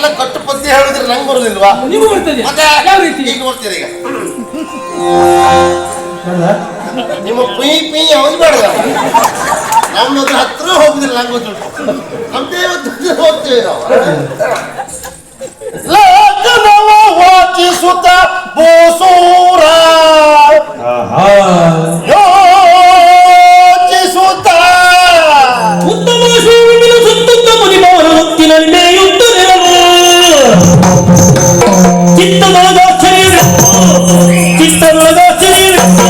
ಎಲ್ಲ ಕಟ್ಟು ಪದ್ಯ ಹೇಳಿದ್ರೆ ನಂಗೆ ಬರೋದಿಲ್ವಾ? ನೀವು ಬರ್ತದೆ ಮತ್ತೆ ಯಾವ ರೀತಿ ಈಗ ನೋಡ್ತೀರಿ ಈಗ ನಿಮ್ಮ ಪುಯ್ ಪುಯ್ ಯಾವ್ದು ಬೇಡ ನಮ್ಮದ್ರ ಹತ್ರ ಹೋಗುದಿಲ್ಲ ನಂಗೆ ಗೊತ್ತುಂಟು ನಮ್ದೇ ಹೋಗ್ತೀವಿ ನಾವು ಲೇಖನವ ವಾಚಿಸುತ್ತ ಬೋಸೂರ ಯೋಚಿಸುತ್ತ ಉತ್ತಮ ಶ್ರೀವಿನ ಸುತ್ತುತ್ತ ಮುನಿಮವನ ಮುತ್ತಿನಲ್ಲೆಯುತ್ತಲಿರಲು ಚಿತ್ತದೊಳಗಾಚರಿಯಿರುತ್ತು ಚಿತ್ತದೊಳಗಾಚರಿಯಿರುತ್ತು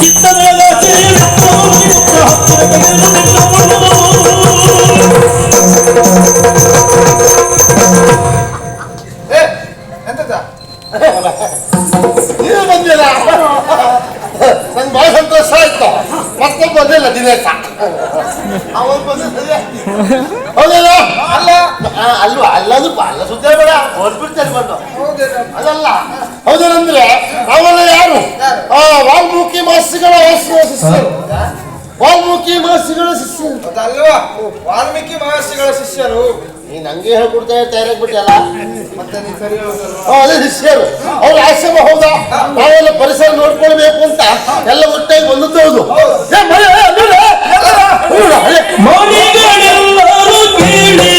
ಚಿತ್ತದೊಳಗಾಚರಿಯಿರುತ್ತು ನೀವು ಬಂದಿಲ್ಲ ನಂಗೆ ಬಹಳ ಸಂತೋಷ ಆಯ್ತು ಮತ್ತೊಬ್ಬ ಬಂದಿಲ್ಲ ದಿನೇಶ ಅವನು ಬಂದು ಸರಿ ಹೌದಲ್ಲ ಅಲ್ಲ ಅಲ್ವಾ ಅಲ್ಲದು ಅಲ್ಲ ಸುದ್ದಿ ಬೇಡ ಹೊರಬಿಡ್ತಾರೆ ಬಂದು ಅದಲ್ಲ ಹೌದೇನಂದ್ರೆ ಅವೆಲ್ಲ ಯಾರು ವಾಲ್ಮೀಕಿ ಮಹರ್ಷಿಗಳ ಶಿಷ್ಯರು ವಾಲ್ಮೀಕಿ ಮಹರ್ಷಿಗಳ ಶಿಷ್ಯರು ಅದಲ್ವಾ ವಾಲ್ಮೀಕಿ ಮಹರ್ಷಿಗಳ ಶಿಷ್ಯರು ನೀನ್ ಹಂಗೆ ಹೇಳ್ಕೊಡ್ತಾ ತಯಾರಾಗ್ಬಿಟ್ಟಲ್ಲ ಮತ್ತೆ ನೀವು ಸರಿ ಹೇಳೋದಲ್ವಾ ಅದೇ ಶಿಷ್ಯರು ಅವ್ರ ಆಶ್ರಮ ಹೌದಾ ನಾವೆಲ್ಲ ಪರಿಸರ ನೋಡ್ಕೊಳ್ಬೇಕು ಅಂತ ಎಲ್ಲ ಒಟ್ಟಾಗಿ ಬಂದದ್ದು ಹೌದು ಮಣಿಗಳೆಲ್ಲರೂ ಕೇಳಿ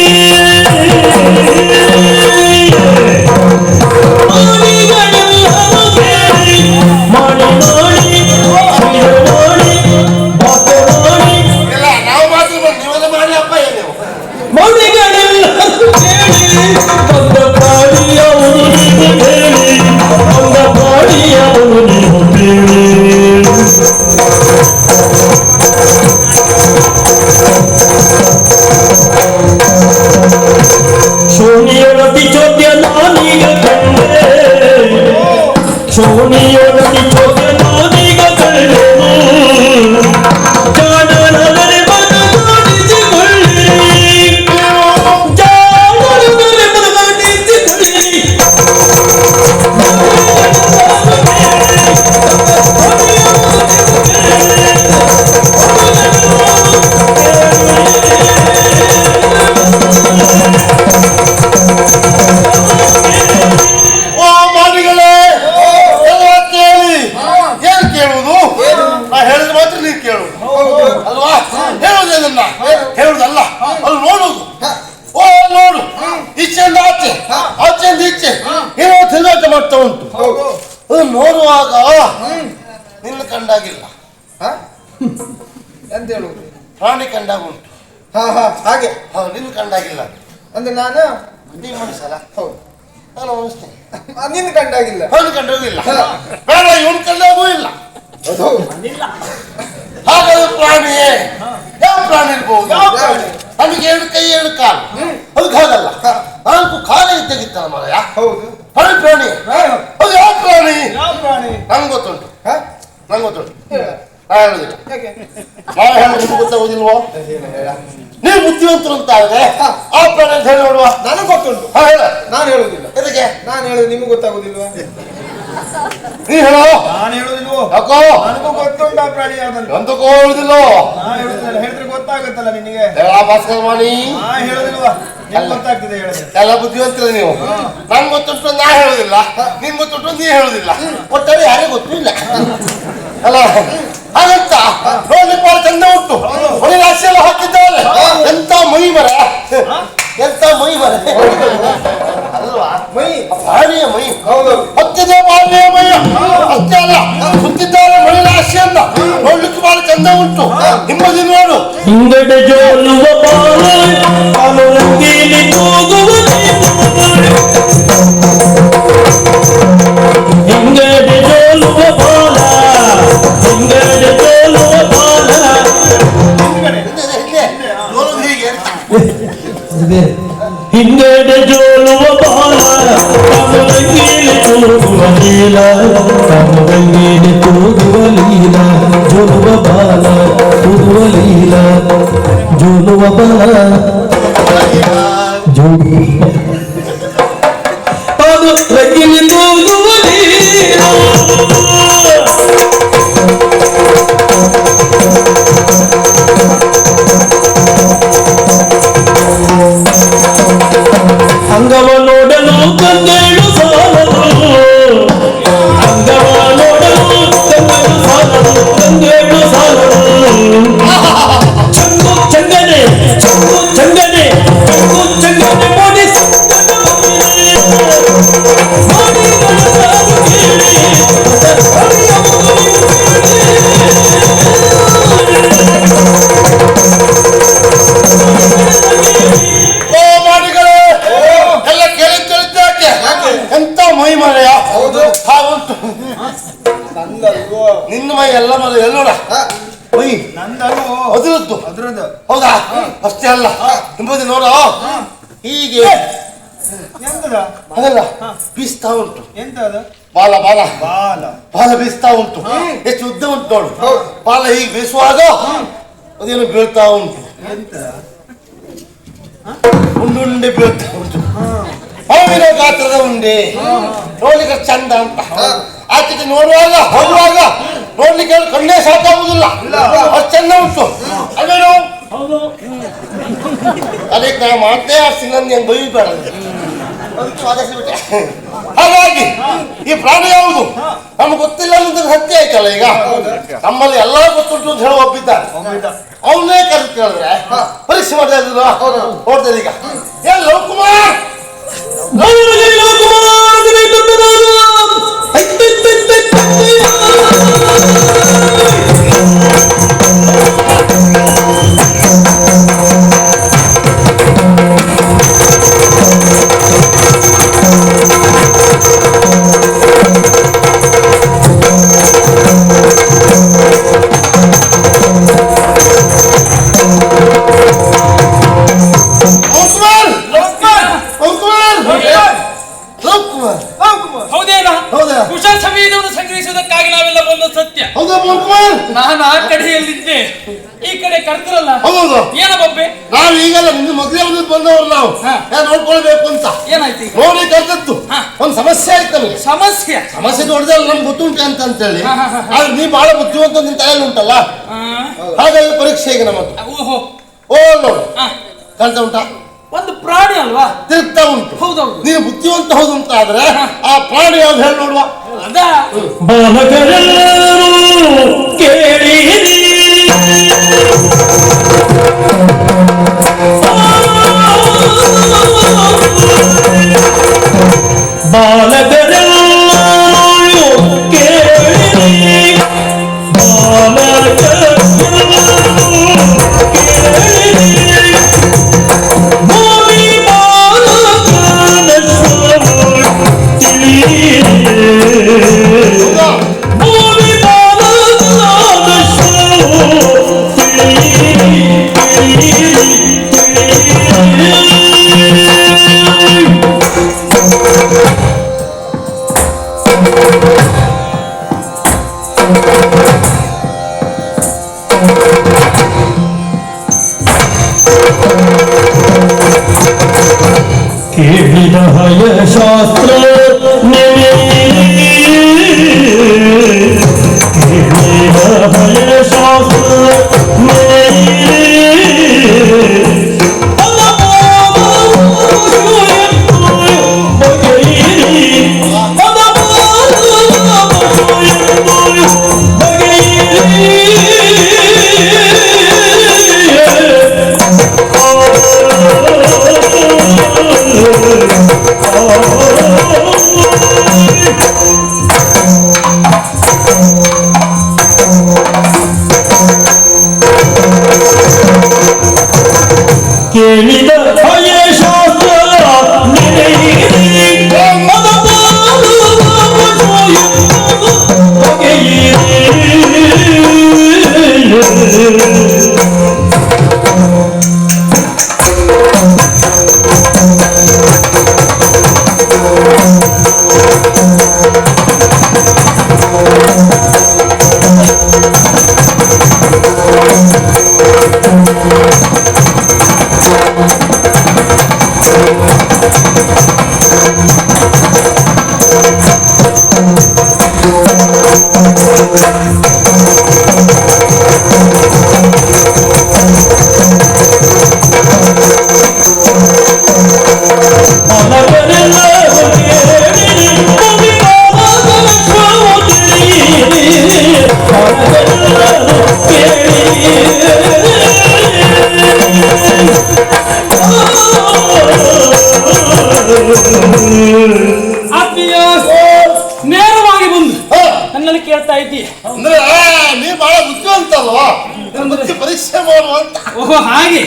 ಮಣಿಗಳೆಲ್ಲರೂ ಕೇಳಿ ಮಾಡಿ ನೋಡಿ ನೋಡಿ ಬಾತೆ ನೋಡಿ ಇಲ್ಲ ನಾವು ಮಾತ್ರ ನೀವೆಲ್ಲ ಮಾಡಿ ಅಪ್ಪ ನೀವು ಮಣಿಗಳೆಲ್ಲರೂ ಕೇಳಿ ಬಂದ ಪ್ರಾಣಿಯವರು ಹೇಳಿ ಬಂದ ಪ್ರಾಣಿಯವರು ನೀವು ಕೇಳಿ ಶೂನ್ಯರತಿ ಚೋದ್ಯ ನಾನೀಗ ಕಂಡೆ ಶೂನ್ಯರತಿ ಚೋದ್ಯ ನಾನೀಗ ಕಂಡೆ ಜಾಣರಾದರೆ ಬದಲಾಯಿಸಿಕೊಳ್ಳಿ ಜಾಣರಾದರೆ ಬದಲಾಯಿಸಿಕೊಳ್ಳಿ ಓ ಮಾದಿಗಳೇ ಎಲ್ಲ ಕೇಳಿ ಏನ್ ಕೇಳುವುದು ನಾ ಹೇಳಿದ್ರೆ ಮಾತ್ರ ನೀವು ಕೇಳುವುದು ಅಲ್ವಾ ಹೇಳುವುದೇನನ್ನ ಹೇಳುವುದಲ್ಲ ಅಲ್ಲಿ ನೋಡುವುದು ಓ ನೋಡು ಈಚೆಯಿಂದ ಆಚೆ ಆಚೆಯಿಂದ ಈಚೆ ಏನೋ ತಿರುಗಾಟ ಮಾಡ್ತಾ ಉಂಟು ಅದು ನೋಡುವಾಗ ನಿನ್ನ ಕಂಡಾಗಿಲ್ಲ ಎಂತ ಹೇಳುವುದು ಪ್ರಾಣಿ ಕಂಡಾಗ ಉಂಟು ಹಾಗೆ ಹೌದು ನಿನ್ನ ಕಂಡಾಗಿಲ್ಲ ಅಂದ್ರೆ ನಾನು ನೀವು ಮನುಷ್ಯಲ್ಲ ಹೌದು ನಾನು ಮನುಷ್ಯ ನಿನ್ನ ಕಂಡಾಗಿಲ್ಲ ಅವನು ಕಂಡೋಗಿಲ್ಲ ಬೇಡ ಇವನು ಕಂಡಾಗೂ ಇಲ್ಲ ಅದು ಹಾಗಾದ್ರೆ ಪ್ರಾಣಿಯೇ ಯಾವ ಪ್ರಾಣಿ ಇರ್ಬೋದು ಯಾವ ಪ್ರಾಣಿ ನಮಗೆ ಎರಡು ಕೈ ಎರಡು ಕಾಲು ಅದಕ್ಕೆ ಹಾಗಲ್ಲ ನಾಲ್ಕು ಕಾಲೇ ಇದ್ದಾಗಿತ್ತಲ್ಲ ಮರ ಹೌದು ಪ್ರಾಣಿ ಪ್ರಾಣಿ ಅದು ಯಾವ ಪ್ರಾಣಿ ಯಾವ ಪ್ರಾಣಿ ನಂಗೆ ಗೊತ್ತುಂಟು ನಂಗೆ ಗೊತ್ತುಂಟು ಹೇಳ ನಾ ಹೇಳುದಿಲ್ಲ ಹೇಗೆ ನಾವು ಹೇಳಿ ನಿಮ್ಗೆ ಗೊತ್ತಾಗೋದಿಲ್ವೋ ನೀವು ಬುದ್ಧಿವಂತರು ಅಂತ ಆದ್ರೆ ಆ ಪ್ರಾಣಿ ಅಂತ ಹೇಳಿ ನೋಡುವ ನನಗೆ ಗೊತ್ತುಂಟು ಹೇಳ ನಾನು ಹೇಳುದಿಲ್ಲ ಇದಕ್ಕೆ ನಾನು ಹೇಳುದು ನಿಮ್ಗೆ ಗೊತ್ತಾಗುದಿಲ್ವಾ ನೀ ಹೇಳೋ ನಾನು ಹೇಳುದಿಲ್ವೋ ಯಾಕೋ ನನಗೂ ಗೊತ್ತುಂಟು ಆ ಪ್ರಾಣಿ ಯಾವ್ದಂತ ಎಂತಕ್ಕೋ ಹೇಳುದಿಲ್ಲೋ ನಾ ಹೇಳುದಿಲ್ಲ ಹೇಳಿದ್ರೆ ಗೊತ್ತಾಗುತ್ತಲ್ಲ ನಿನಗೆ ಹೇಳ ಭಾಸ್ಕರ ಮಾಡಿ ನಾ ಹೇಳುದಿಲ್ವಾ ನಿಮ್ಗೆ ಗೊತ್ತಾಗ್ತದೆ ಹೇಳಿದ್ರೆ ಎಲ್ಲ ಬುದ್ಧಿವಂತರ ನೀವು ನಂಗೆ ಗೊತ್ತುಂಟು ನಾ ಹೇಳುದಿಲ್ಲ ನಿನ್ ಗೊತ್ತುಂಟು ನೀ ಹೇಳುದಿಲ್ಲ ಒಟ್ಟಾರೆ ಯಾರಿಗೂ ಗೊತ್ತೂ ಇಲ್ಲ ಅಲ್ಲ ಹಾಗಂತ ನೋಡ್ಲಿಕ್ಕೆ ಬಹಳ ಚಂದ ಉಂಟು ಮನೆ ರಾಶಿ ಎಲ್ಲ ಹಾಕಿದ್ದಾರೆ ಎಂತ ಮೈ ಮರ ಎಂತ ಮೈ ಮರ ಅಲ್ವಾ ಮೈ ಪ್ರಾಣಿಯ ಮೈ ಹೌದು ಹತ್ತಿದೆ ಪ್ರಾಣಿಯ ಮೈ ಅಷ್ಟೇ ಅಲ್ಲ ಸುತ್ತಿದ್ದಾರೆ ಮನೆ ರಾಶಿ ಅಂತ ನೋಡ್ಲಿಕ್ಕೆ ಬಹಳ ಚಂದ ಉಂಟು ನಿಮ್ಮದಿ ನೋಡು ಹಿಂಗಡೆ ಜೋಲುವ ಬಾಳೆ ಅನುರಂಗೀಲಿ ತೂಗುವ ಹಿಂಗಡೆ ಜೋಲುವ ಬಾಲ ಹಿಂಗಡೆ ಜೋಲುವ ಬಾಲ ಹಿಂದೆ ನೋಡುದು ಹೀಗೆ ಹಿಂಗಡೆ ಜೋಲುವ ಬಾಲ ಅನುರಂಗೀಲಿ ತೂಗುವ ಲೀಲ ಅನುರಂಗೀಲಿ ತೂಗುವ ಲೀಲ ಜೋಲುವ ಬಾಲ ತೂಗುವ ಲೀಲ ಜೋಲುವ ಬಾಲ ಅದು ರಂಗಿಲಿ ತೂಗುವ ಲೀಲ ಅಂಗ ಎಲ್ಲೋಡ ಒಯ್ ನಂದನು ಅದ್ರದ್ದು ಅದ್ರದ್ದು ಹೌದಾ ಅಷ್ಟೇ ಅಲ್ಲ ನಿಂಬುದು ನೋಡ ಹೀಗೆ ಎಂತದ ಅದಲ್ಲ ಬೀಸ್ತಾ ಉಂಟು. ಎಂತ ಅದು ಬಾಲ ಬಾಲ ಬಾಲ ಬಾಲ ಬೀಸ್ತಾ ಉಂಟು. ಎಷ್ಟು ಉದ್ದ ಉಂಟು ನೋಡು. ಬಾಲ ಹೀಗೆ ಬೀಸುವಾಗ ಅದೇನು ಬೀಳ್ತಾ ಉಂಟು. ಎಂತ ಉಂಡುಂಡೆ ಬೀಳ್ತಾ ಉಂಟು. ಮಾವಿನ ಗಾತ್ರದ ಉಂಡೆ ನೋಡ್ಲಿಕ್ಕೆ ಚಂದ ಅಂತ. ಆಚೆಗೆ ನೋಡುವಾಗ ಹೋಗುವಾಗ ನೋಡ್ಲಿಕ್ಕೆ ಕಣ್ಣೇ ಸಾಕಾಗುದಿಲ್ಲ. ಅಷ್ಟು ಚಂದ ಉಂಟು ಅಲ್ವೇನು? ಅದಕ್ಕೆ ನಾ ಮಾತೇ ಆಡ್ಸಿ ನನ್ನ ಬೈಬೇಡ. ಹಾಗಾಗಿ ಈ ಪ್ರಾಣಿ ಯಾವುದು ನಮ್ಗೆ ಗೊತ್ತಿಲ್ಲ ಅನ್ನೋದು ಸತ್ಯ ಆಯ್ತಲ್ಲ. ಈಗ ನಮ್ಮಲ್ಲಿ ಎಲ್ಲಾ ಗೊತ್ತುಂಟು ಅಂತ ಹೇಳಿ ಒಪ್ಪಿದ್ದಾರೆ. ಅವನ್ನೇ ಕರೆದು ಕೇಳಿದ್ರೆ ಪರೀಕ್ಷೆ ಮಾಡ್ತಾ ಇದ್ರು ನೋಡ್ತಾರೆ. ಈಗ ಏನ್ ಲವಕುಮಾರ್ ಕುಶಲ ಸಮಯವನ್ನು ಸಂಗ್ರಹಿಸುವುದಕ್ಕಾಗಿ ನಾವೆಲ್ಲ ಬಂದ ಸತ್ಯ. ನಾನು ಆ ಕಡೆಯಲ್ಲಿದ್ದೆ, ಈ ಕಡೆ ಕರೆದ್ರಲ್ಲ. ಹೌದು ಏನ ಬಬ್ಬೆ? ನಾವು ಈಗಲ್ಲ ನಿಮ್ಗೆ ಮೊದಲೇ ಬಂದವರು ನಾವು ನೋಡ್ಕೊಳ್ಬೇಕು ಅಂತ ಏನಾಯ್ತು ಈಗ? ನೋಡಿ ಕರೆದದ್ದು ಒಂದು ಸಮಸ್ಯೆ ಆಯ್ತು ನಮಗೆ. ಸಮಸ್ಯೆ ದೊಡ್ಡದಲ್ಲ ನಮ್ಗೆ ಗೊತ್ತುಂಟು ಅಂತ ಹೇಳಿ. ಆದ್ರೆ ನೀ ಬಹಳ ಬುದ್ಧಿವಂತ ನಿನ್ ತಲೆಯಲ್ಲಿ ಉಂಟಲ್ಲ, ಹಾಗಾಗಿ ಪರೀಕ್ಷೆಗೆ ನಮ್ಮದು. ಓ ನೋಡು ಕಾಣ್ತಾ ಉಂಟಾ? ಒಂದು ಪ್ರಾಣಿ ಅಲ್ವಾ, ತಿರುಗ್ತಾ ಉಂಟು. ಹೌದೌದು. ನೀನು ಬುದ್ಧಿವಂತ ಹೌದು ಅಂತ ಆದ್ರೆ ಆ ಪ್ರಾಣಿ ಯಾವ್ದು ಹೇಳಿ ನೋಡುವ. ಅದಾ ಬಾಲಕರೆಲ್ಲರೂ ಕೇಳಿರಿ, ಬಾಲಕರೆಲ್ಲರೂ ಕೇಳಿರಿ, ಕೇಳಿದ ಹಯ ಶಾಸ್ತ್ರ ಕೇಳಿದ ಹಯ ಶಾಸ್ತ್ರ ಕೇಳಿದ ಹಯ ಶಾಸ್ತ್ರ ನೇರವಾಗಿ ಬಂದು ನನ್ನಲ್ಲಿ ಕೇಳ್ತಾ ಇದ್ದೀಯ ಅಂದ್ರೆ ನೀ ಬಹಳ ಬುದ್ಧಿವಂತ ಅಲ್ವಾ, ಬುದ್ಧಿ ಪರೀಕ್ಷೆ ಮಾಡುವಂತ. ಓಹೋ ಹಾಗೆ.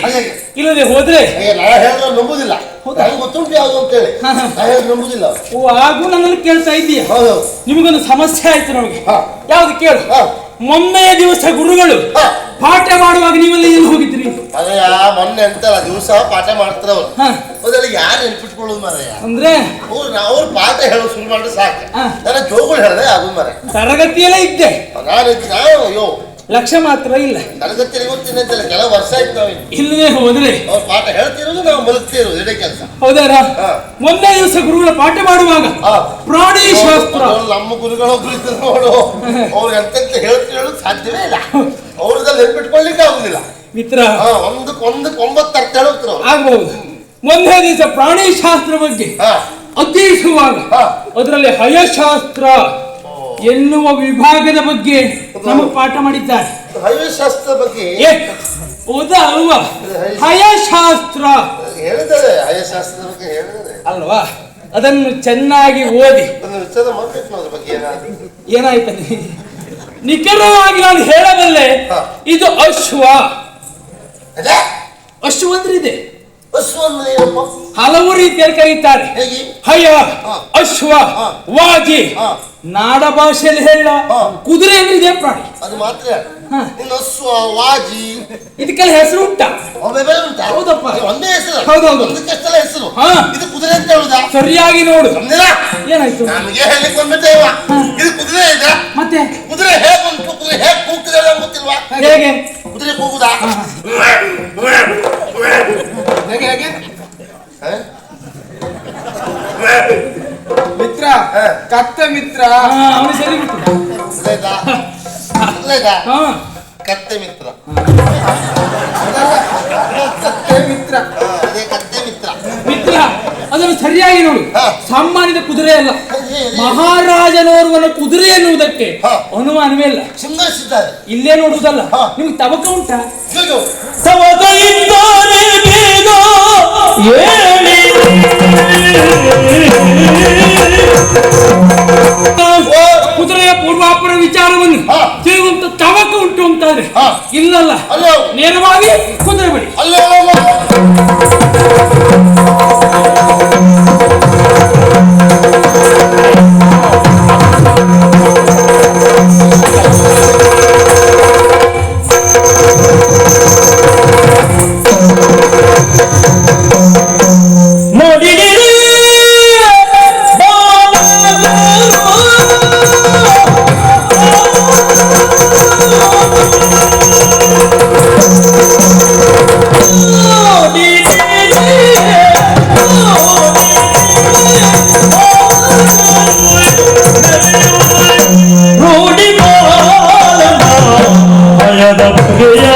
ಇಲ್ಲದೆ ಹೋದ್ರೆ ನಾ ಹೇಳಿದ್ರೆ ನಂಬುದಿಲ್ಲ. ನನಗೆ ಗೊತ್ತುಂಟು ಯಾವುದು ಅಂತ ಹೇಳಿ ನಾ ಹೇಳಿದ್ರೆ ನಂಬುದಿಲ್ಲ. ಓ ಹಾಗೂ ನನ್ನಲ್ಲಿ ಕೇಳ್ತಾ ಇದ್ದೀಯ. ನಿಮಗೊಂದು ಸಮಸ್ಯೆ ಆಯ್ತು ನಮಗೆ. ಯಾವ್ದು ಕೇಳು. ಮೊನ್ನೆಯ ದಿವಸ ಗುರುಗಳು ಹಾ. ಪಾಠ ಮಾಡುವಾಗ ನೀವೆಲ್ಲ ಎಲ್ಲಿ ಹೋಗಿದ್ರಿ? ಅದೇ ಮೊನ್ನೆ ಅಂತಲ್ಲ ದಿವಸ ಪಾಠ ಮಾಡ್ತಾರ ಅವ್ರು ಹಾ. ಅದ್ರಲ್ಲಿ ಯಾರು ನೆನ್ಪಿಟ್ಕೊಳ್ಳೋದು ಮಾರಯ್ಯ ಅಂದ್ರೆ ಅವ್ರು ಪಾಠ ಹೇಳೋ ಶುರು ಮಾಡಿದ್ರೆ ಸಾಕು ಹಾ. ನನ್ನ ಜೋಗುಳು ಹೇಳಿದೆ ಅದು ಮರ ತರಗತಿಯಲ್ಲೇ ಇದ್ದೆ, ನಾನು ಅಯ್ಯೋ ಲಕ್ಷ್ಯ ಮಾತ್ರ ಇಲ್ಲ. ತರಗತಿಯಲ್ಲಿ ಗೊತ್ತಿಲ್ಲ ಕೆಲವು ವರ್ಷ ಆಯ್ತು ನಾವು ಇಲ್ಲದೆ ಹೋದ್ರೆ ಅವ್ರು ಪಾಠ ಹೇಳ್ತಿರೋದು ನಾವು ಮಲಗ್ತಿರೋದು ಇದೇ ಕೆಲಸ. ಹೌದಾರ? ಹಾ. ಮೊನ್ನೆ ದಿವಸ ಗುರುಗಳ ಪಾಠ ಮಾಡುವಾಗ ಹಾ. ಪ್ರಾಣಿ ಶಾಸ್ತ್ರ ಅವ್ರು ನಮ್ಮ ಗುರುಗಳೊಬ್ರು ಇದ್ರು ನೋಡು ಅವ್ರು ಎಂತ ಹೇಳೋದು ಸಾಧ್ಯವೇ ಇಲ್ಲ. ಅವ್ರದಲ್ಲಿ ನೆನ್ಪಿಟ್ಕೊಳ್ಳಿಕ್ಕೆ ಆಗುದಿಲ್ಲ ಮಿತ್ರ. ಒಂದಕ್ಕೆ 9 ಅರ್ಥ ಹೇಳುತ್ತಾರೆ ಅವ್ರು. ಆಗ್ಬಹುದು. ಮೊನ್ನೆ ದಿವಸ ಪ್ರಾಣಿ ಶಾಸ್ತ್ರ ಬಗ್ಗೆ ಹಾ. ಅಧ್ಯಯಿಸುವಾಗ ಹಾ. ಅದರಲ್ಲಿ ಹಯಶಾಸ್ತ್ರ ಎನ್ನುವ ವಿಭಾಗದ ಬಗ್ಗೆ ನಮಗೆ ಪಾಠ ಮಾಡಿದ್ದಾರೆ. ಹಯಶಾಸ್ತ್ರ ಬಗ್ಗೆ ಹೌದಾ ಅಲ್ವಾ? ಹಯಶಾಸ್ತ್ರ ಹೇಳಿದ್ದಾರೆ, ಹಯಶಾಸ್ತ್ರದ ಬಗ್ಗೆ ಹೇಳಿದ್ದಾರೆ ಅಲ್ವಾ? ಅದನ್ನು ಚೆನ್ನಾಗಿ ಓದಿ ಅದನ್ನು ವಿಚಾರ ಮಾಡ್ಬೇಕು ಅದ್ರ ಬಗ್ಗೆ ಏನಾದ್ರು. ಏನಾಯ್ತದೆ ನಿಖರವಾಗಿ ನಾನು ಹೇಳಬಲ್ಲೆ. ಹಾ. ಇದು ಅಶ್ವ. ಅದೇ ಅಶ್ವ ಅಂದ್ರೆ ಇದೆ, ಅಶ್ವ ಅಂದ್ರೆ ಏನಪ್ಪ? ಹಲವು ರೀತಿಯಲ್ಲಿ ಕರೀತಾರೆ. ಹೇಗೆ? ಹಯ, ಹಾ. ಅಶ್ವ, ಹಾ. ವಾಜಿ. ಹಾ. ನಾಡ ಭಾಷೆಯಲ್ಲಿ ಹೇಳ ಹಾ. ಕುದುರೆ ಅಂದ್ರೆ ಇದೆ ಪ್ರಾಣಿ. ಅದು ಮಾತ್ರ ಹಾ. ಇನ್ನು ಅಶ್ವ ವಾಜಿ ಇದಕ್ಕೆಲ್ಲ ಹೆಸರು ಉಂಟಾ? ಬೇರೆ ಉಂಟಾ? ಹೌದಪ್ಪ. ಇದು ಒಂದೇ ಹೆಸರು. ಹೌದೌದು. ಒಂದಕ್ಕೆ ಎಷ್ಟೆಲ್ಲ ಹೆಸರು. ಹಾ. ಇದು ಕುದುರೆ ಅಂತ ಹೇಳುದಾ? ಸರಿಯಾಗಿ ನೋಡು. ನಮ್ದಿಲ್ಲ ಏನಾಯ್ತು ನಮಗೆ ಹೇಳಲಿಕ್ಕೆ ಬಂದ್ಬಿಟ್ಟೆ ಇವ. ಇದು ಕುದುರೆ ಇದೆ. ಮತ್ತೆ ಕುದುರೆ ಹೇಗೆ ಉಂಟು, ಕುದುರೆ ಹೇಗೆ ಕೂಗ್ತಿದೆ ಅಂತ ಗೊತ್ತಿಲ್ವಾ? ಹೇಗೆ? ಕುದುರೆ ಕೂಗುದಾ? ಹೇಗೆ ಹೇಗೆ ಹಾ? ಮಿತ್ರ ಹಾ. ಕತ್ತೆ ಮಿತ್ರ ಅವನು ಸರಿ ಬಿಟ್ಟು. ಒಳ್ಳೇದಾ? ಒಳ್ಳೇದಾ? ಹಾ. ಕತ್ತೆ ಮಿತ್ರ. ಕತ್ತೆ ಮಿತ್ರ ಅದೇ ಕತ್ತೆ ಮಿತ್ರ. ಮಿತ್ರ ಅದನ್ನು ಸರಿಯಾಗಿ ನೋಡು. ಹಾ. ಸಾಮಾನ್ಯದ ಕುದುರೆ ಅಲ್ಲ, ಅದೇ, ಅದೇ. ಮಹಾರಾಜನೋರ್ವನ ಕುದುರೆ ಎನ್ನುವುದಕ್ಕೆ ಹಾ. ಅನುಮಾನವೇ ಇಲ್ಲ. ಶೃಂಗರಿಸಿದ್ದಾರೆ. ಇಲ್ಲೇ ನೋಡುವುದಲ್ಲ. ಹಾ. ನಿಮ್ಗೆ ತವಕ ಉಂಟಾ? ಅಯ್ಯೋ. ತವಕಲಿದ್ದಾರೆ ಬೇಗ ಏಳಿ ಕುದುರೆಯ ಪೂರ್ವಾಪರ ವಿಚಾರವನ್ನು ಹಾ. ತಿಳಿಯುವಂತ ತವಕ ಉಂಟು ಅಂತಾದ್ರೆ ಹಾ. ಇಲ್ಲಲ್ಲ. ಅಲ್ಲೋ ನೇರವಾಗಿ ಕುದುರೆ ಬಳಿ. ಅಲ್ಲೋ ನೋಡಿದಿರಿ ರೂಢಿ ಬಾಲನ ಭಯದ ಬಗೆಯ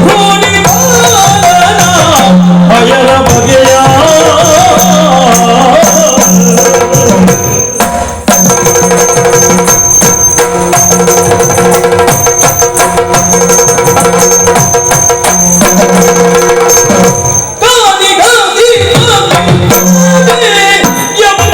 ರೂಢಿ ಬಾಲನ ಭಯದ ಬಗೆಯ ಗಾದಿ ಗಾದಿ ಗಾದಿ ಯಪ್ಪ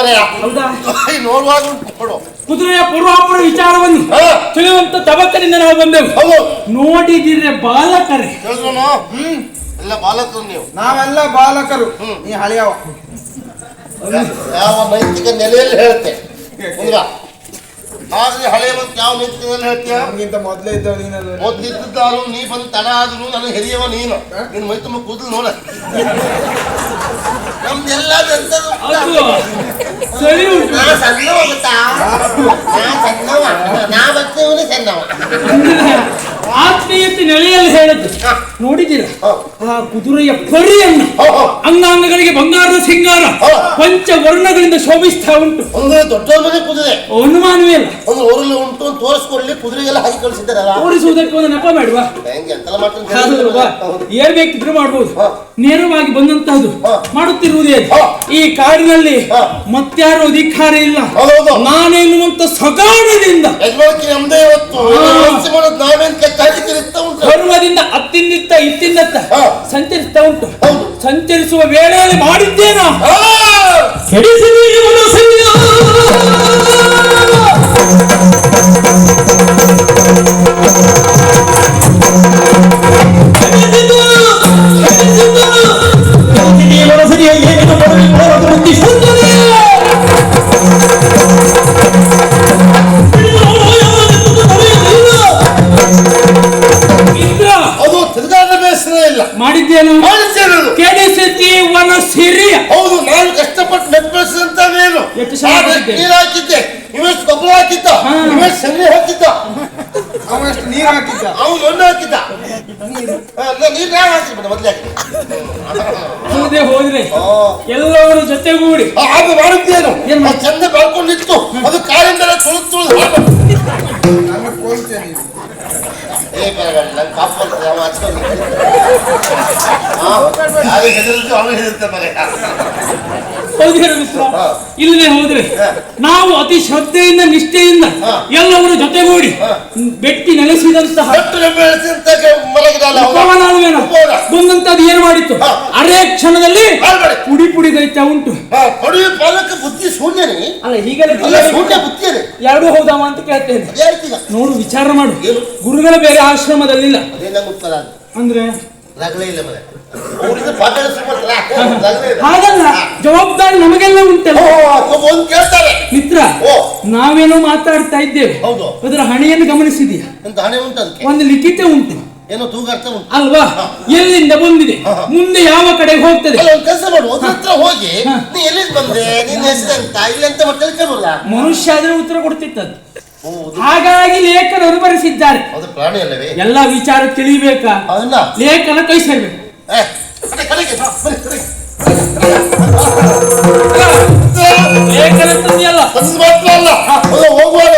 ಮನೆಯ ಹೌದಾ? ನೋಡುವಾಗ ಉಂಟು ಕೊಡು. ಕುದುರೆಯ ಪೂರ್ವಾಪರ ವಿಚಾರವನ್ನು ಹಾ. ತಿಳಿಯುವಂತ ತಬಕದಿಂದ ನಾವು ಬಂದೆವು. ಹೌದು ನೋಡಿದಿರೆ ಬಾಲಕರೇ. ಹೇಳಿದ್ನು ಎಲ್ಲ ಬಾಲಕರು ನೀವು. ನಾವೆಲ್ಲ ಬಾಲಕರು. ನೀ ಹಳೆಯವ. ಯಾವ ನೈತಿಕ ನೆಲೆಯಲ್ಲಿ ಹೇಳ್ತೆ ಹೌದಾ? ಹಾಗೆ ಹಳೆಯ ಬಂತು ಯಾವ ನೈತಿಕ ನೆಲೆ ಹೇಳ್ತೀಯ? ನಮ್ಗಿಂತ ಮೊದ್ಲೇ ಇದ್ದವ ನೀನಲ್ಲ. ಮೊದ್ಲಿದ್ದಾರು ನೀ ಬಂದು ತಡ ಆದ್ರು ನನಗೆ ಹಿರಿಯವ ನೀನು. ನಿನ್ ಮೈ ತುಂಬ ಕೂದಲು ನೋಡ ನಮ್ದೆಲ್ಲ ಅದು ಸರಿ ಉಂಟು. ನಾ ಸಣ್ಣವ ಗೊತ್ತಾ? ನಾ ಸಣ್ಣವ. ನಾ ಬರ್ತೇವನು ಸಣ್ಣವ. ಆತ್ಮೀಯತೆ ನೆಲೆಯಲ್ಲಿ ಹೇಳಿದ್ದು ನೋಡಿದ್ದೀರ? ಆ ಕುದುರೆಯ ಪರಿಯನ್ನ ಅಂಗಾಂಗಗಳಿಗೆ ಬಂಗಾರದ ಸಿಂಗಾರ ಪಂಚವರ್ಣಗಳಿಂದ ಶೋಭಿಸ್ತಾ ಉಂಟು. ಅಂದ್ರೆ ದೊಡ್ಡ ಮನೆ ಕುದುರೆ ಅನುಮಾನವೇ ಇಲ್ಲ. ಒಂದು ಊರಲ್ಲಿ ಉಂಟು ಅಂತ ತೋರಿಸ್ಕೊಳ್ಳಿ ಕುದುರೆಗೆಲ್ಲ ಹಾಕಿ ಕಳಿಸಿದ್ದಾರಲ್ಲ. ತೋರಿಸುವುದಕ್ಕೆ ಒಂದು ನೆಪ ಬೇಡವಾ? ಹೆಂಗೆ ಎಂತೆಲ್ಲ ಮಾಡ್ತಾರೆ ಏನ್ ಬೇಕಿದ್ರು ಮಾಡ್ಬೋದು. ನೇರವಾಗಿ ಬಂದಂತಹದ್ದು ಮಾಡುತ್ತಿರುವುದೇ ಈ ಕಾಡಿನಲ್ಲಿ ಮತ್ಯಾರು ಅಧಿಕಾರ ಇಲ್ಲ. ನಾನೆನ್ನುವಂತ ಸಗಾಣದಿಂದ ಯಜಮಾನಕ್ಕೆ ನಮ್ದೇ ಇವತ್ತು ನಾವೇನ್ ಗರ್ವದಿಂದ ಅತ್ತಿಂದಿತ್ತ ಇತ್ತಿಂದತ್ತ ಸಂಚರಿಸ್ತಾ ಉಂಟು. ಸಂಚರಿಸುವ ವೇಳೆಯಲ್ಲಿ ಮಾಡಿದ್ದೇನೋ ಮಾಡಿದ್ದೇನು ಕೆಡಿಸಿತಿ ವನ ಸಿರಿಯ. ಹೌದು ನಾನು ಕಷ್ಟಪಟ್ಟು ನೆಟ್ಬೆಳೆಸಿದಂತ ಮೇಲು ನೀರು ಹಾಕಿದ್ದೆ, ಇವಷ್ಟು ಗೊಬ್ಬರ ಹಾಕಿದ್ದ, ಇವಷ್ಟು ಸಗಣಿ ಹಾಕಿದ್ದ, ಅವನಷ್ಟು ನೀರು ಹಾಕಿದ್ದ, ಅವನು ಮಣ್ಣು ಹಾಕಿದ್ದ, ನೀರು ನಾನು ಹಾಕಿದ್ಬಿಟ್ಟ ಮೊದಲೇ ಮುಂದೆ ಹೋದ್ರೆ ಎಲ್ಲವರು ಜೊತೆಗೂಡಿ ಅದು ಮಾಡಿದ್ದೇನು ಚಂದ ಬೆಳ್ಕೊಂಡಿತ್ತು. ಅದು ಕಾಲಿಂದ ತುಳಿದು ನಾನು ಕೋಲ್ತೇನೆ. ಇಲ್ಲದೆ ಹೋದ್ರೆ ನಾವು ಅತಿ ಶ್ರದ್ಧೆಯಿಂದ ನಿಷ್ಠೆಯಿಂದ ಎಲ್ಲವರು ಜೊತೆಗೂಡಿ ಬೆಟ್ಟಿ ನೆಲೆಸಿದಂತಹ ಬಂದಂತದ್ದು ಏನು ಮಾಡಿತ್ತು? ಅರೆ ಕ್ಷಣದಲ್ಲಿ ಪುಡಿ ಪುಡಿ ದೈತ್ಯ ಉಂಟು. ಬುದ್ಧಿ ಶೂನ್ಯನೇ ಅಲ್ಲ ಹೀಗೆಲ್ಲ ಬುದ್ಧಿಯೇ ಎರಡೂ ಹೌದಾವ ಅಂತ ಕೇಳ್ತೇನೆ. ನೋಡು ವಿಚಾರ ಮಾಡು. ಗುರುಗಳ ಬೇರೆ ಆಶ್ರಮದಲ್ಲಿಲ್ಲ ಅಂದ್ರೆ ಹಾಗಲ್ಲ, ಜವಾಬ್ದಾರಿ ನಮಗೆಲ್ಲ ಉಂಟಲ್ಲ. ಮಿತ್ರ, ನಾವೇನೋ ಮಾತಾಡ್ತಾ ಇದ್ದೇವೆ, ಅದರ ಹಣೆಯನ್ನು ಗಮನಿಸಿದೆಯಾ? ಒಂದು ಲಿಖಿತ ಉಂಟು ಏನೋ ತೂಗಾಡ್ತ ಉಂಟು ಅಲ್ವಾ? ಎಲ್ಲಿಂದ ಬಂದಿದೆ, ಮುಂದೆ ಯಾವ ಕಡೆ ಹೋಗ್ತದೆ. ಕೆಲಸ ಮಾಡು, ಹತ್ರ ಹೋಗಿ ನೀ ಎಲ್ಲಿಂದ ಬಂದೆ, ನಿನ್ನ ಹೆಸರೆಂತ ಇಲ್ಲಿ ಅಂತ ಕೇಳಲ್ಲ. ಮನುಷ್ಯ ಆದ್ರೆ ಉತ್ತರ ಕೊಡ್ತಿತ್ತದ್ದು. ಹಾಗಾಗಿ ಲೇಖನರು ಬರೆಸಿದ್ದಾರೆ. ಪ್ರಾಣಿ ಅಲ್ಲವೇ? ಎಲ್ಲ ವಿಚಾರ ತಿಳಿಬೇಕಾ? ಲೇಖನ ಕೈ ಸೇರ್ಬೇಕು. ಲೇಖನ ತಂದಿಯಲ್ಲ ಹೋಗುವಾಗ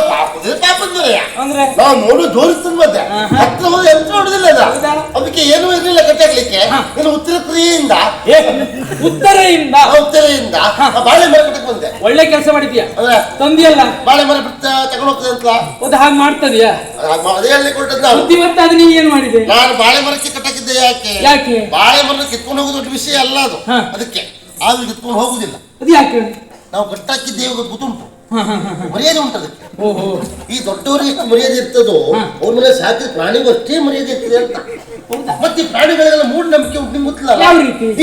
ಅಂದ್ರೆ ನಾವು ನೋಡು ಜೋರಿಸ್ತದ ಮತ್ತೆ ಹತ್ರ ಹೋಗಿ ಎಂತ ನೋಡುದಿಲ್ಲ ಅದಕ್ಕೆ ಏನು ಇರಲಿಲ್ಲ ಕಟ್ಟಾಗ್ಲಿಕ್ಕೆ. ಇನ್ನು ಉತ್ತರ ಕ್ರಿಯೆಯಿಂದ ಉತ್ತರೆಯಿಂದ ಬಾಳೆ ಮರ ಕಟ್ಟಕ್ ಬಂದೆ. ಒಳ್ಳೆ ಕೆಲಸ ಮಾಡಿದ್ಯಾ, ತಂದಿಯಲ್ಲ ಬಾಳೆ ಮರ ತಗೊಂಡು ಹೋಗ್ತದೆ ಅಂತ. ಅದು ಹಾಗೆ ಮಾಡ್ತದ್ಯಾ? ಅದೇ ಹೇಳಿ ಕೊಟ್ಟದ್ ಬುದ್ಧಿವಂತ ನೀನ್ ಏನ್ ಮಾಡಿದೆ? ನಾನು ಬಾಳೆ ಮರಕ್ಕೆ ಕಟ್ಟಕ್ಕಿದ್ದೆ. ಯಾಕೆ? ಬಾಳೆ ಮರ ಕಿತ್ಕೊಂಡು ಹೋಗೋದು ದೊಡ್ಡ ವಿಷಯ ಅಲ್ಲ ಅದು. ಅದಕ್ಕೆ ಆದ್ರೂ ಕಿತ್ಕೊಂಡು ಹೋಗುದಿಲ್ಲ. ಅದು ಯಾಕೆ? ನಾವು ಕಟ್ಟಾಕಿದ್ದೇವೆ ಗೊತ್ತುಂಟು, ಮರ್ಯಾದೆ ಉಂಟು ಅದಕ್ಕೆ. ಈ ದೊಡ್ಡವರಿಗೆ ಎಷ್ಟು ಮರ್ಯಾದೆ ಇರ್ತದೋ ಅವ್ರ ಮನೆ ಸಾಕಿದ ಪ್ರಾಣಿಗೂ ಅಷ್ಟೇ ಮರ್ಯಾದೆ ಇರ್ತದೆ ಅಂತ. ಮತ್ತೆ ಪ್ರಾಣಿಗಳಿಗೆಲ್ಲ ಮೂಢನಂಬಿಕೆ ಉಂಟು, ನಿಮ್ಗೆ ಗೊತ್ತಿಲ್ಲ.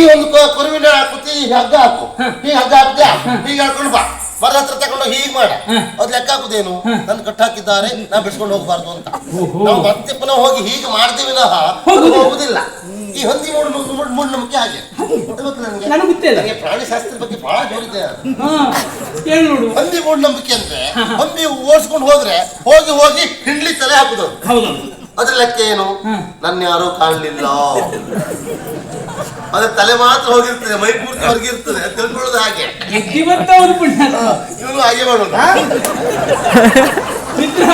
ಈ ಒಂದು ಕೊರುವಿನ ಕುತ್ತಿ ಹಗ್ಗ ಹಾಕು, ಹೀಗೆ ಹಗ್ಗ ಹಾಕ್ದೆ, ಹೀಗೆ ಹಾಕೊಂಡು ಬಾ, ಮರದ ಹತ್ರ ತಗೊಂಡು ಹೀಗೆ ಮಾಡ, ಅದ್ ಲೆಕ್ಕ ಹಾಕುದೇನು ನನ್ ಕಟ್ಟ ಹಾಕಿದ್ದಾರೆ ನಾ ಬಿಡ್ಸ್ಕೊಂಡು ಹೋಗ್ಬಾರ್ದು ಅಂತ. ನಾವು ಮತ್ತೆ ಪುನಃ ಹೋಗಿ ಹೀಗೆ ಮಾಡ್ದೇವಿ ವಿನಃ ಹೋಗುದಿಲ್ಲ. ಈ ಹಂದಿ ಮೂಢನಂಬಿಕೆ ಹಾಗೆ ನನಗೆ ಪ್ರಾಣಿ ಶಾಸ್ತ್ರದ ಬಗ್ಗೆ ಬಹಳ ಜೋರಿದೆ. ಹಂದಿ ಮೂಢನಂಬಿಕೆ ಅಂದ್ರೆ ಹಂದಿ ಓಡಿಸ್ಕೊಂಡು ಹೋದ್ರೆ ಹೋಗಿ ಹೋಗಿ ಹಿಂಡ್ಲಿ ತಲೆ ಹಾಕುದು. ಅದ್ರ ಲೆಕ್ಕ ಏನು? ನನ್ನ ಯಾರು ಕಾಣಲಿಲ್ಲ, ಅದ್ರ ತಲೆ ಮಾತ್ರ ಹೋಗಿರ್ತದೆ, ಮೈ ಪೂರ್ತಿ ಹೊರಗಿರ್ತದೆ, ತಿಳ್ಕೊಳ್ಳೋದು ಹಾಗೆ. ಇವನು ಹಾಗೆ ಮಾಡೋದು. ಮಿತ್ರ,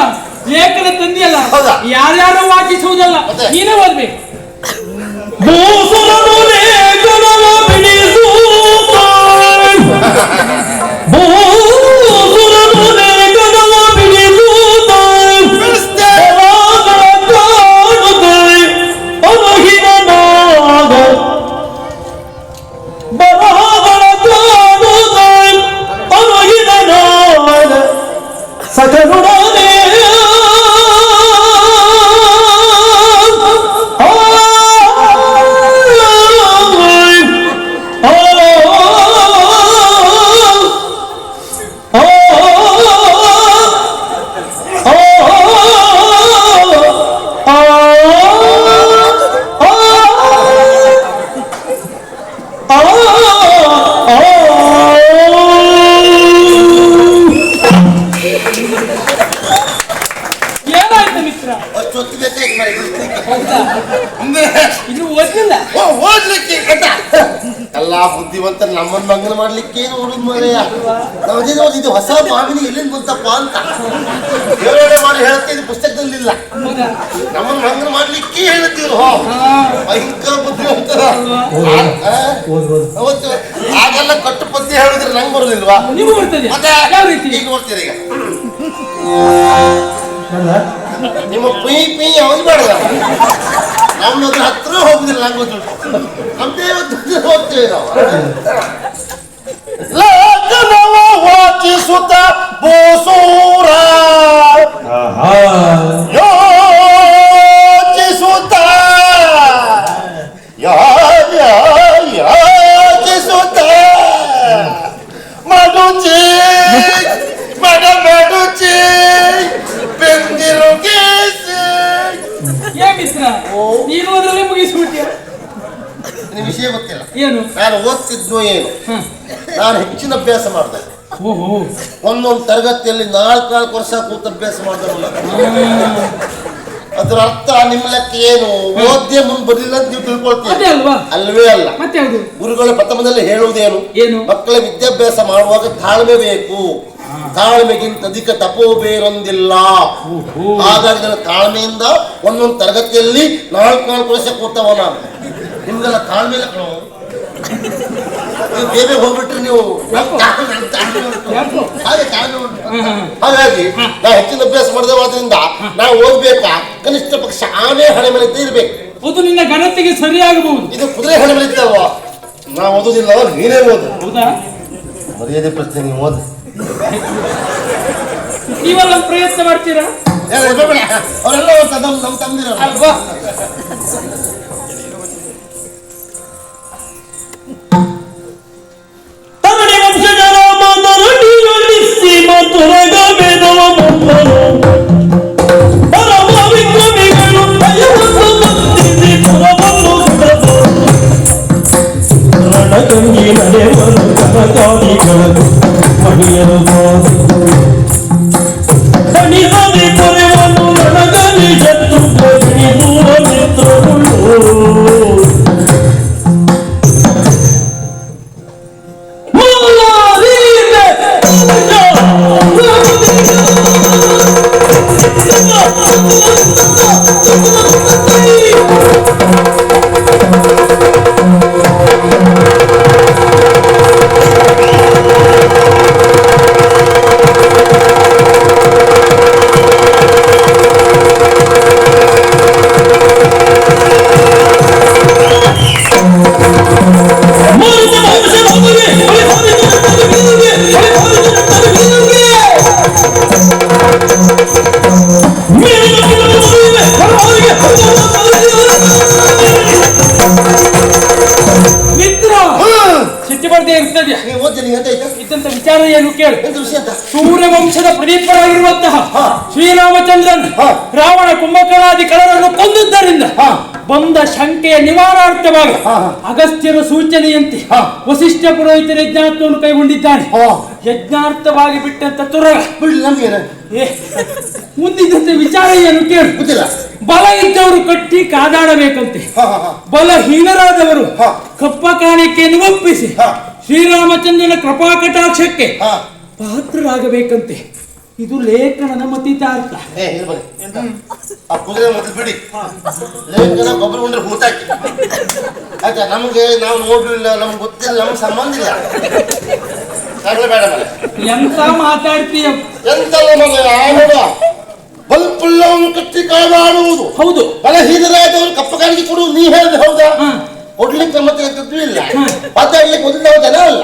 ಲೇಖನ ತಂದಿಯಲ್ಲ, ಯಾರ್ಯಾರು ವಾಚಿಸುವುದಲ್ಲ, ನೀನೇ ಓದ್ಬೇಕು. ಇನ್ನು ಓದ್ಲಿಲ್ಲ. ಓದ್ಲಿಕ್ಕೆ ಎಲ್ಲ ಬುದ್ಧಿವಂತ ನಮ್ಮನ್ನ ಮಂಗನ ಮಾಡ್ಲಿಕ್ಕೆ ಏನು ಹುಡುಗ ಮರೆಯ ಇದು ಹೊಸ ಮಾವಿನ ಎಲ್ಲಿಂದ ಬಂತಪ್ಪ ಅಂತ ಹೇಳೋಡೆ ಮಾಡಿ ಹೇಳುತ್ತೆ. ಇದು ಪುಸ್ತಕದಲ್ಲಿ ಇಲ್ಲ. ನಮ್ಮನ್ನ ಮಂಗನ ಮಾಡ್ಲಿಕ್ಕೆ ಹೇಳ್ತೀವಿ. ಭಯಂಕರ ಬುದ್ಧಿವಂತರ. ಹಾಗೆಲ್ಲ ಕಟ್ಟು ಪದ್ಯ ಹೇಳಿದ್ರೆ ನಂಗೆ ಬರೋದಿಲ್ವಾ? ನೀವು ಬರ್ತದೆ ಮತ್ತೆ ಯಾವ ರೀತಿ? ಈಗ ನೋಡ್ತೀರಿ. ಈಗ ನಿಮ್ಮ ಪುಯ್ ಪುಯ್ ಯಾವ್ದು ಬೇಡ. ನಮ್ಮದ್ರ ಹತ್ರ ಹೋಗುದಿಲ್ಲ. ನಂಗೆ ಗೊತ್ತುಂಟು. ನಮ್ದೇ ಹೋಗ್ತೇವೆ ನಾವು. ಲಗ್ನವ ವಾಚಿಸುತ್ತ ಬೋಸೂರ ಯೋಚಿಸುತ್ತ ಯೋಚಿಸುತ್ತ ಮಡುಚಿ ಮಡುಚಿ ಬೆಂದಿರುಗಿ ಮಿತ್ರ ನೀನು ಅದರಲ್ಲೇ ಮುಗಿಸ್ಬಿಟ್ಯ. ವಿಷಯ ಗೊತ್ತಿಲ್ಲ ಏನು ನಾನು ಓದ್ತಿದ್ನೋ ಏನು. ನಾನು ಹೆಚ್ಚಿನ ಅಭ್ಯಾಸ ಮಾಡ್ದೆ. ಒಂದೊಂದು ತರಗತಿಯಲ್ಲಿ 4 ವರ್ಷ ಕೂತು ಅಭ್ಯಾಸ ಮಾಡಿದವಲ್ಲ. ಅದರ ಅರ್ಥ ನಿಮ್ಮ ಲೆಕ್ಕ ಏನು? ಓದ್ಯ ಮುಂದೆ ಬರಲಿಲ್ಲ ಅಂತ ನೀವು ತಿಳ್ಕೊಳ್ತೀವಿ. ಅಲ್ವೇ ಅಲ್ಲ. ಗುರುಗಳ ಪ್ರಥಮದಲ್ಲಿ ಹೇಳುವುದೇನು? ಮಕ್ಕಳ ವಿದ್ಯಾಭ್ಯಾಸ ಮಾಡುವಾಗ ತಾಳ್ಮೆ ಬೇಕು. ತಾಳ್ಮೆಗಿಂತ ಅಧಿಕ ತಪೋ ಬೇರೊಂದಿಲ್ಲ. ಹಾಗಾಗಿ ನನ್ನ ತಾಳ್ಮೆಯಿಂದ ಒಂದೊಂದು ತರಗತಿಯಲ್ಲಿ 4 ವರ್ಷ ಕೂತವ ನಾನು. ನಿಮ್ಗೆಲ್ಲ ತಾಳ್ಮೆ ಇಲ್ಲ ಕಣೋ. ನೀವು ಬೇರೆ ಹೋಗ್ಬಿಟ್ರೆ ನೀವು ಹಾಗೆ ತಾಳ್ಮೆ ಉಂಟು. ಹಾಗಾಗಿ ನಾವು ಹೆಚ್ಚಿನ ಅಭ್ಯಾಸ ಮಾಡಿದವಾದ್ರಿಂದ ನಾವು ಓದ್ಬೇಕಾ ಕನಿಷ್ಠ ಪಕ್ಷ ಆನೆ ಹಣೆ ಮೇಲೆ ಇರ್ಬೇಕು. ಅದು ನಿನ್ನ ಗಣತಿಗೆ ಸರಿಯಾಗಬಹುದು. ಇದು ಕುದುರೆ ಹಣೆ ಮೇಲೆ ಇದ್ದಲ್ವಾ? ನಾವು ಓದುದಿಲ್ಲ, ನೀನೇ ಓದು. ಹೌದಾ? ಮರ್ಯಾದೆ ಪ್ರಶ್ನೆ. ನೀವು ಓದು. ನೀವೆಲ್ಲ ಪ್ರಯತ್ನ ಮಾಡ್ತೀರಾ? ಅವರೆಲ್ಲ ನಮ್ಮ ತಂದಿರ ಅಲ್ವಾ? ತಮಿಳಿ ವಂಶಜರ ಮಾತನಾಡಿಸಿ ಮಧುರಗ ವೇದವ ಬಂದರು ಪರಮ ವಿಕ್ರಮಿಗಳು ಭಯವನ್ನು ಬಂಧಿಸಿ ಪುರವನ್ನು ರಣಗಂಗಿ ನಡೆವರು ಕನಕಾದಿಗಳು ಮಣಿಯರು ಕಣಿಹದಿ ಪೊರೆವನ್ನು ರಣಗಲಿ ಶತ್ರು ದೂರ ಮಿತ್ರಗಳು ಇದ್ದಂತ ವಿಚಾರ ಏನು ಕೇಳು. ಸೂರ್ಯವಂಶದ ಪ್ರದೀಪರಾಗಿರುವಂತಹ ಶ್ರೀರಾಮಚಂದ್ರನ್ ರಾವಣ ಕುಂಭಕರ್ಣಾದಿ ಕಳರನ್ನು ಕೊಂದಿದ್ದರಿಂದ ಬಂದ ಶಂಕೆಯ ನಿವಾರಣಾರ್ಥವಾಗಿ ಅಗಸ್ತ್ಯರ ಸೂಚನೆಯಂತೆ ವಸಿಷ್ಠ ಪುರೋಹಿತರ ಯಜ್ಞಾರ್ಥವನ್ನು ಕೈಗೊಂಡಿದ್ದಾನೆ. ಯಜ್ಞಾರ್ಥವಾಗಿ ಬಿಟ್ಟಂತ ತುರಗ ಮುಂದಿದ್ದಂತೆ ವಿಚಾರ ಏನು ಕೇಳು. ಬಲ ಇದ್ದವರು ಕಟ್ಟಿ ಕಾದಾಡಬೇಕಂತೆ. ಬಲಹೀನರಾದವರು ಕಪ್ಪ ಕಾಣಿಕೆಯನ್ನು ಒಪ್ಪಿಸಿ ಶ್ರೀರಾಮಚಂದ್ರನ ಕೃಪಾ ಕಟಾಕ್ಷಕ್ಕೆ ಪಾತ್ರರಾಗಬೇಕಂತೆ. ಇದು ಲೇಖನದ ಮತಿತಾರ್ಥ. ಬಿಡಿ ಲೇಖನ ಗೊಬ್ಬರ ಉಂಡ್ರೆ ಹೂತಾಕಿ ಆಯ್ತಾ. ನಮ್ಗೆ ನಾವು ನೋಡ್ಲಿಲ್ಲ, ನಮ್ಗೆ ಗೊತ್ತಿಲ್ಲ, ನಮ್ಗೆ ಸಂಬಂಧ ಇಲ್ಲ. ಬೇಡ ಎಂತ ಮಾತಾಡ್ತೀಯ? ಎಂತಲ್ಲ ಮಗ ಬಲ್ಪುಲ್ಲವನ್ನು ಕಟ್ಟಿ ಕಾದಾಡುವುದು. ಹೌದು. ಬಲಹೀನರಾದವರು ಕಪ್ಪ ಕಾಣಿಕೆ ಕೊಡುವುದು. ನೀ ಹೇಳಿದ್ರೆ ಹೌದಾ? ಕೊಡ್ಲಿಕ್ಕೆ ಮತ್ತೆ ಎಂತದ್ದು ಇಲ್ಲ, ಮಾತಾಡ್ಲಿಕ್ಕೆ ಒಂದು ಜನ ಅಲ್ಲ.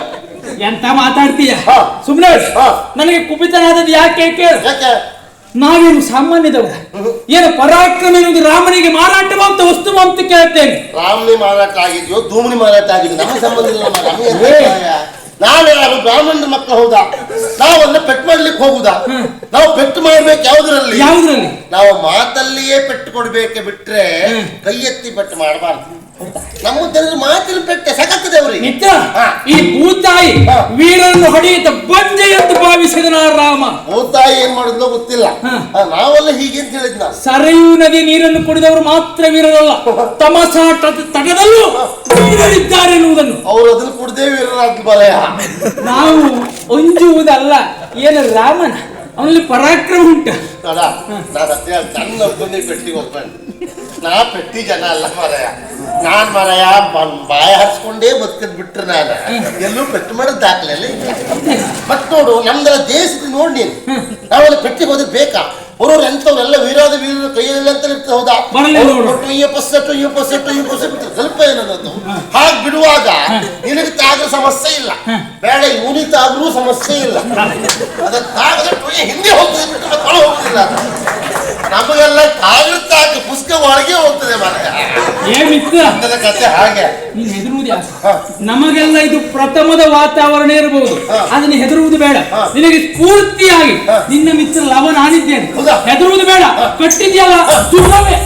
ಎಂತ ಮಾತಾಡ್ತೀಯ? ಸುಮ್ನೆ ನನಗೆ ಕುಪಿತನಾದದ್ದು ಯಾಕೆ ಕೇಳು. ನಾವೇನು ಸಾಮಾನ್ಯದವರ? ಏನು ಪರಾಕ್ರಮ ಎನ್ನುವುದು ರಾಮನಿಗೆ ಮಾರಾಟವಾದ ವಸ್ತು ಅಂತ ಕೇಳ್ತೇನೆ. ರಾಮನಿಗೆ ಮಾರಾಟ ಆಗಿದ್ಯೋ ಧೂಮನಿ ಮಾರಾಟ ಆಗಿದ್ಯೋ ನಮಗೆ ಸಂಬಂಧ ಇಲ್ಲ. ನಾನು ಯಾರು ಬ್ರಾಹ್ಮಣರ ಮಕ್ಕಳು ಹೌದಾ? ನಾವನ್ನ ಪೆಟ್ಟು ಮಾಡ್ಲಿಕ್ಕೆ ಹೋಗುದಾ? ನಾವು ಪೆಟ್ಟು ಮಾಡ್ಬೇಕು ಯಾವುದ್ರಲ್ಲಿ? ಯಾವುದ್ರಲ್ಲಿ? ನಾವು ಮಾತಲ್ಲಿಯೇ ಪೆಟ್ಟು ಕೊಡ್ಬೇಕೆ ಬಿಟ್ರೆ ಕೈ ಎತ್ತಿ ಪೆಟ್ಟು ಮಾಡಬಾರ್ದು. ನಮ್ಮ ಮಾತಿನ ಪೆಟ್ಟೆ ಸಾಕಾಗ್ತದೆ ಅವ್ರಿಗೆ. ಮಿತ್ರ, ಹಾ. ಈ ಭೂತಾಯಿ ಹಾ. ವೀರನ್ನು ಹೊಡೆಯುತ್ತ ಬಂಜೆ ಎಂದು ಭಾವಿಸಿದನ ರಾಮ. ಭೂತಾಯಿ ಏನ್ ಮಾಡಿದ್ನೋ ಗೊತ್ತಿಲ್ಲ. ಹಾ. ನಾವೆಲ್ಲ ಹೀಗೆ ಅಂತ ಹೇಳಿದ್ನ. ಸರಯೂ ನದಿ ನೀರನ್ನು ಕುಡಿದವರು ಮಾತ್ರ ವೀರರಲ್ಲ, ತಮಸಾ ತಟದಲ್ಲೂ ವೀರರಿದ್ದಾರೆ ಎನ್ನುವುದನ್ನು ಅವ್ರು ಅದನ್ನು ಕುಡ್ದೇ ವೀರರಾಗ್ಲಿ ಬರಯ. ನಾವು ಅಂಜುವುದಲ್ಲ. ಏನು ರಾಮನ ಅವನಲ್ಲಿ ಪರಾಕ್ರಮ ಉಂಟು. ನೋಡ, ನಾನು ಅದೇ ನನ್ನ ಒಬ್ಬನೇ ಪೆಟ್ಟಿಗೆ ಹೋಗ್ಬೇಡ. ನಾ ಪೆಟ್ಟಿ ಜನ ಅಲ್ಲ ಮರಯ. ನಾನ್ ಮರಯ ಬಾಯ ಹರಿಸ್ಕೊಂಡೇ ಬದುಕದ್ ಬಿಟ್ರೆ ನಾನು ಎಲ್ಲೂ ಪೆಟ್ಟು ಮಾಡೋದು ದಾಖಲೆ ಇಲ್ಲ. ಮತ್ ನೋಡು, ನಮ್ದೆಲ್ಲ ದೇಶದ ನೋಡಿ ನೀನು, ನಾವೆಲ್ಲ ಪೆಟ್ಟಿಗೆ ಹೋದ್ರೆ ಬೇಕಾ? ಬರೋರು ಎಂತವ್ರೆಲ್ಲ ವೀರಾದ ವೀರರ ಕೈಯಲ್ಲಿ ಅಂತ ಇರ್ತದೆ. ಹೌದಾ? ಸ್ವಲ್ಪ ಏನನ್ನೋದು ಹಾಗೆ ಬಿಡುವಾಗ ನಿನಗೆ ತಾಗ ಸಮಸ್ಯೆ ಇಲ್ಲ, ಬೇಡ ಇವನಿತಾದ್ರೂ ಸಮಸ್ಯೆ ಇಲ್ಲ. ಅದಕ್ಕಾಗದೆ ಹಿಂದೆ ಹೋಗ್ತದೆ ಬಿಟ್ಟು ಮತ್ತೆ ಒಳಗೆ ಹೋಗುದಿಲ್ಲ. ನಮಗೆಲ್ಲ ತಾಗಿರ್ತಾಗ ಪುಸ್ತಕ ಒಳಗೆ ಹೋಗ್ತದೆ ಮನೆ. ಏ ಮಿತ್ರ, ಕಥೆ ಹಾಗೆ. ನೀನು ಹೆದರುವುದು ಯಾಕೆ? ನಮಗೆಲ್ಲ ಇದು ಪ್ರಥಮದ ವಾತಾವರಣ ಇರಬಹುದು, ಅದನ್ನು ಹೆದರುವುದು ಬೇಡ. ನಿನಗೆ ಸ್ಫೂರ್ತಿಯಾಗಿ ನಿನ್ನ ಮಿತ್ರ ಲವ ನಾನಿದ್ದೇನೆ, ಹೆದರುವುದು ಬೇಡ. ಕಟ್ಟಿದ್ಯಲ್ಲ ಸುಮ್ಮನೆ.